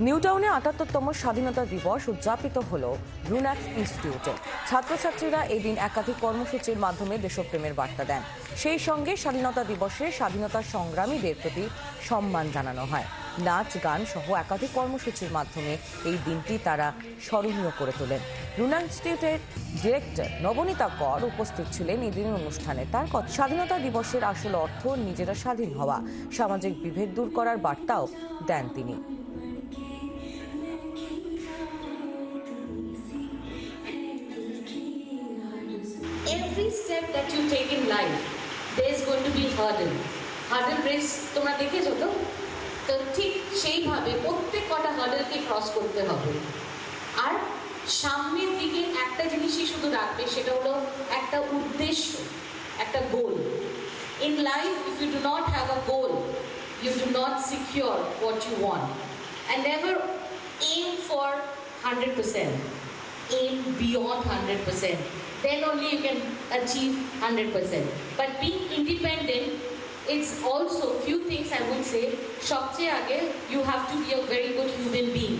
নিউটাউনে ৭৮তম স্বাধীনতা দিবস উদযাপিত হল ব্রুনাক্স ইনস্টিটিউটে। ছাত্রছাত্রীরা এই দিন একাধিক কর্মসূচির মাধ্যমে দেশপ্রেমের বার্তা দেন। সেই সঙ্গে স্বাধীনতা দিবসে স্বাধীনতা সংগ্রামীদের প্রতি সম্মান জানানো হয়। নাচ গান সহ একাধিক কর্মসূচির মাধ্যমে এই দিনটি তারা স্মরণীয় করে তোলেন। ব্রুনাক্স ইনস্টিটিউটের ডিরেক্টর নবনীতা কর উপস্থিত ছিলেন এই দিনের অনুষ্ঠানে। তার কথা, স্বাধীনতা দিবসের আসল অর্থ নিজেরা স্বাধীন হওয়া, সামাজিক বিভেদ দূর করার বার্তাও দেন তিনি। Every step that you take in life, there is going to be hurdle. Hurdle race তোমরা দেখেছো তো? তো ঠিক সেইভাবে প্রত্যেক কটা হার্ডেলকে ক্রস করতে হবে। আর সামনের দিকে একটা জিনিসই শুধু রাখবে, সেটা হলো একটা উদ্দেশ্য, একটা গোল। In life, if you do not have a goal, you do not secure what you want. And never aim for 100%. Aim beyond 100%. Then only you can achieve 100%. But being independent, it's also few things I would say. সবচেয়ে আগে, you have to be a very good human being.